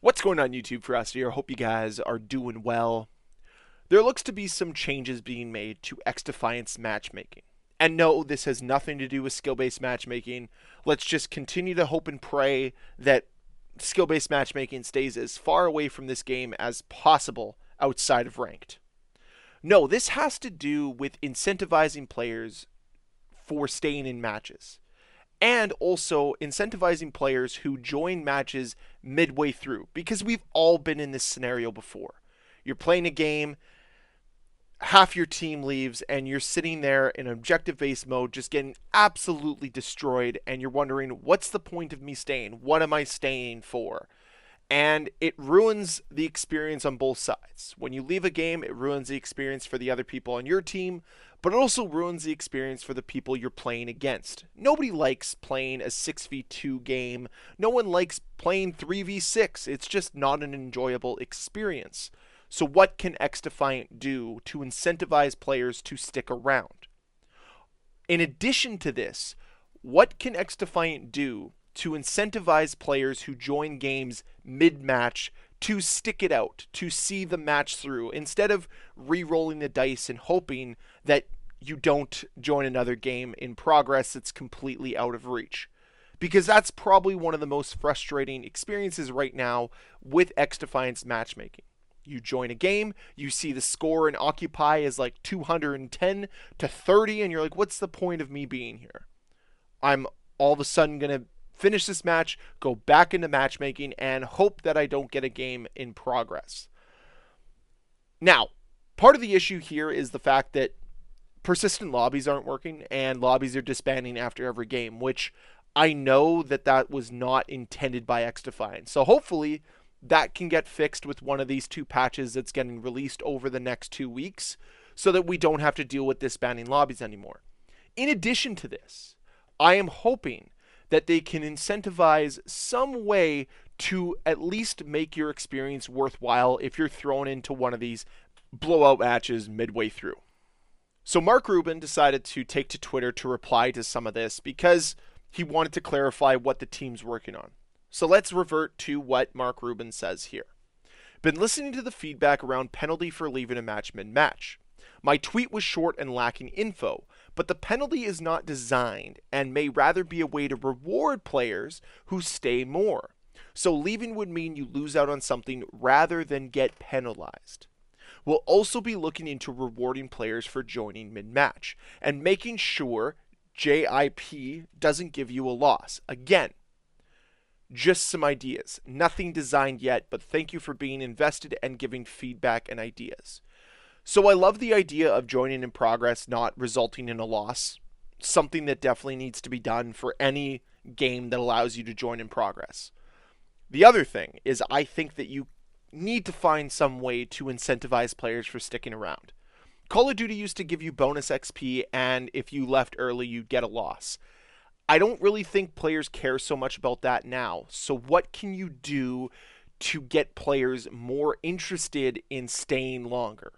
What's going on YouTube, Ferocity? I hope you guys are doing well. There looks to be some changes being made to XDefiant's matchmaking. And no, this has nothing to do with skill-based matchmaking. Let's just continue to hope and pray that skill-based matchmaking stays as far away from this game as possible outside of ranked. No, this has to do with incentivizing players for staying in matches, and also incentivizing players who join matches midway through, because we've all been in this scenario before. You're playing a game, half your team leaves, and you're sitting there in objective based mode just getting absolutely destroyed, and you're wondering, what's the point of me staying? What am I staying for? And it ruins the experience on both sides. When you leave a game, it ruins the experience for the other people on your team, but it also ruins the experience for the people you're playing against. Nobody likes playing a 6v2 game. No one likes playing 3v6. It's just not an enjoyable experience. So what can XDefiant do to incentivize players to stick around? In addition to this, what can XDefiant do to incentivize players who join games mid-match to stick it out, to see the match through, instead of re-rolling the dice and hoping that you don't join another game in progress that's completely out of reach? Because that's probably one of the most frustrating experiences right now with XDefiant's matchmaking. You join a game, you see the score in Occupy is like 210 to 30, and you're like, what's the point of me being here? I'm all of a sudden going to finish this match, go back into matchmaking, and hope that I don't get a game in progress. Now, part of the issue here is the fact that persistent lobbies aren't working, and lobbies are disbanding after every game, which I know that was not intended by XDefiant. So hopefully that can get fixed with one of these two patches that's getting released over the next 2 weeks, so that we don't have to deal with disbanding lobbies anymore. In addition to this, I am hoping that they can incentivize some way to at least make your experience worthwhile if you're thrown into one of these blowout matches midway through. So Mark Rubin decided to take to Twitter to reply to some of this because he wanted to clarify what the team's working on. So let's revert to what Mark Rubin says here. Been listening to the feedback around penalty for leaving a match mid-match. My tweet was short and lacking info, but the penalty is not designed and may rather be a way to reward players who stay more. So leaving would mean you lose out on something rather than get penalized. We'll also be looking into rewarding players for joining mid-match and making sure JIP doesn't give you a loss. Again, just some ideas. Nothing designed yet, but thank you for being invested and giving feedback and ideas. So I love the idea of joining in progress not resulting in a loss. Something that definitely needs to be done for any game that allows you to join in progress. The other thing is I think that you need to find some way to incentivize players for sticking around. Call of Duty used to give you bonus XP, and if you left early, you'd get a loss. I don't really think players care so much about that now. So what can you do to get players more interested in staying longer?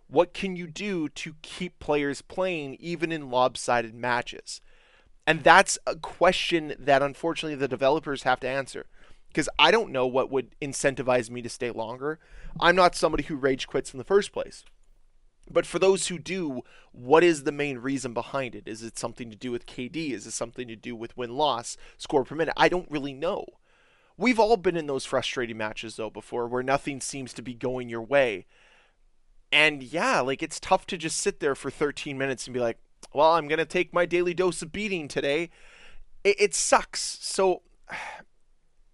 What can you do to keep players playing even in lopsided matches? And that's a question that unfortunately the developers have to answer, because I don't know what would incentivize me to stay longer. I'm not somebody who rage quits in the first place. But for those who do, what is the main reason behind it? Is it something to do with KD? Is it something to do with win-loss, score per minute? I don't really know. We've all been in those frustrating matches, though, before, where nothing seems to be going your way. And yeah, like, it's tough to just sit there for 13 minutes and be like, well, I'm going to take my daily dose of beating today. It sucks. So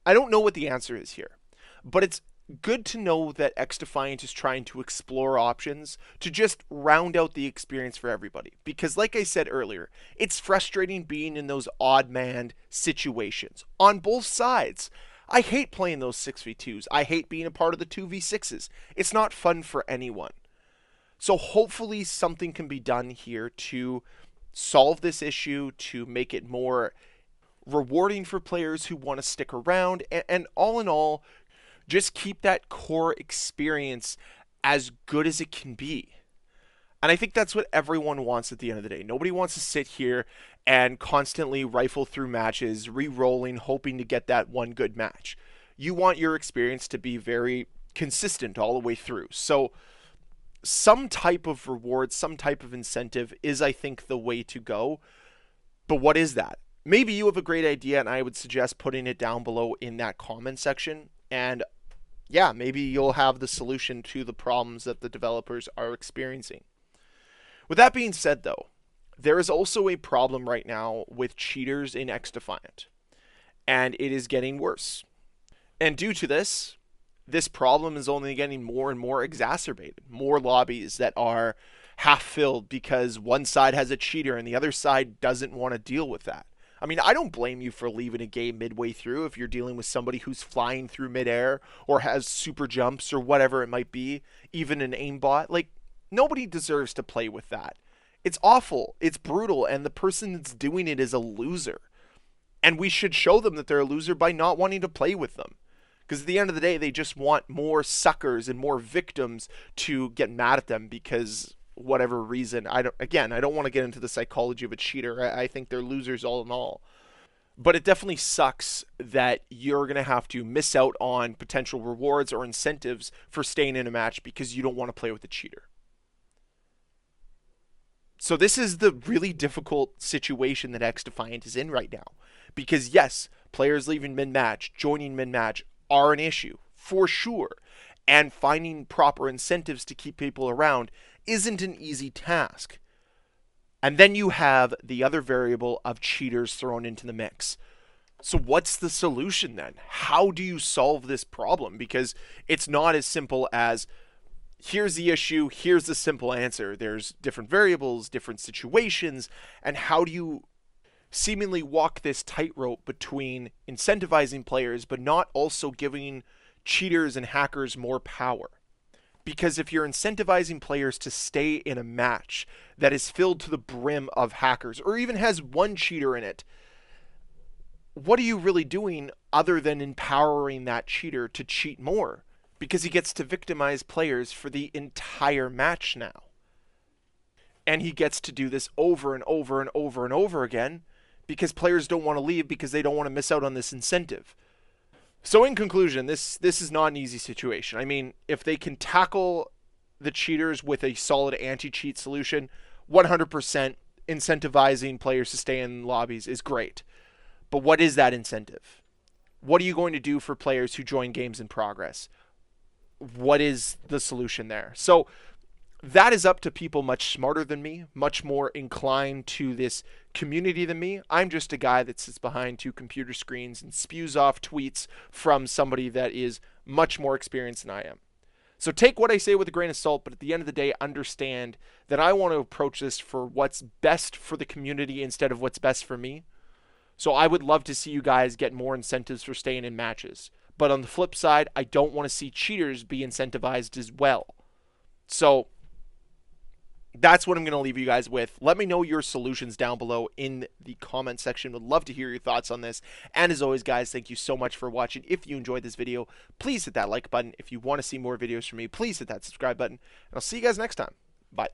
I don't know what the answer is here, but it's good to know that XDefiant is trying to explore options to just round out the experience for everybody. Because like I said earlier, it's frustrating being in those odd-man situations on both sides. I hate playing those 6v2s. I hate being a part of the 2v6s. It's not fun for anyone. So hopefully something can be done here to solve this issue, to make it more rewarding for players who want to stick around, and all in all, just keep that core experience as good as it can be. And I think that's what everyone wants at the end of the day. Nobody wants to sit here and constantly rifle through matches, re-rolling, hoping to get that one good match. You want your experience to be very consistent all the way through. So some type of reward, some type of incentive is, I think, the way to go. But what is that? Maybe you have a great idea, and I would suggest putting it down below in that comment section. And yeah, maybe you'll have the solution to the problems that the developers are experiencing. With that being said, though, there is also a problem right now with cheaters in XDefiant, and it is getting worse. And due to this problem is only getting more and more exacerbated. More lobbies that are half filled because one side has a cheater and the other side doesn't want to deal with that. I mean, I don't blame you for leaving a game midway through if you're dealing with somebody who's flying through midair or has super jumps or whatever it might be, even an aimbot. Like, nobody deserves to play with that. It's awful, it's brutal, and the person that's doing it is a loser. And we should show them that they're a loser by not wanting to play with them. Because at the end of the day, they just want more suckers and more victims to get mad at them because whatever reason. I don't want to get into the psychology of a cheater. I think they're losers all in all. But it definitely sucks that you're going to have to miss out on potential rewards or incentives for staying in a match because you don't want to play with a cheater. So this is the really difficult situation that XDefiant is in right now. Because yes, players leaving mid-match, joining mid-match are an issue, for sure. And finding proper incentives to keep people around isn't an easy task. And then you have the other variable of cheaters thrown into the mix. So what's the solution then? How do you solve this problem? Because it's not as simple as, here's the issue, here's the simple answer. There's different variables, different situations, and how do you seemingly walk this tightrope between incentivizing players but not also giving cheaters and hackers more power? Because if you're incentivizing players to stay in a match that is filled to the brim of hackers or even has one cheater in it, what are you really doing other than empowering that cheater to cheat more? Because he gets to victimize players for the entire match now. And he gets to do this over and over and over and over again because players don't want to leave because they don't want to miss out on this incentive. So in conclusion, this is not an easy situation. I mean, if they can tackle the cheaters with a solid anti-cheat solution, 100% incentivizing players to stay in lobbies is great. But what is that incentive? What are you going to do for players who join games in progress? What is the solution there? So that is up to people much smarter than me, much more inclined to this community than me. I'm just a guy that sits behind two computer screens and spews off tweets from somebody that is much more experienced than I am. So take what I say with a grain of salt, but at the end of the day, understand that I want to approach this for what's best for the community instead of what's best for me. So I would love to see you guys get more incentives for staying in matches. But on the flip side, I don't want to see cheaters be incentivized as well. So that's what I'm going to leave you guys with. Let me know your solutions down below in the comment section. Would love to hear your thoughts on this. And as always, guys, thank you so much for watching. If you enjoyed this video, please hit that like button. If you want to see more videos from me, please hit that subscribe button. And I'll see you guys next time. Bye.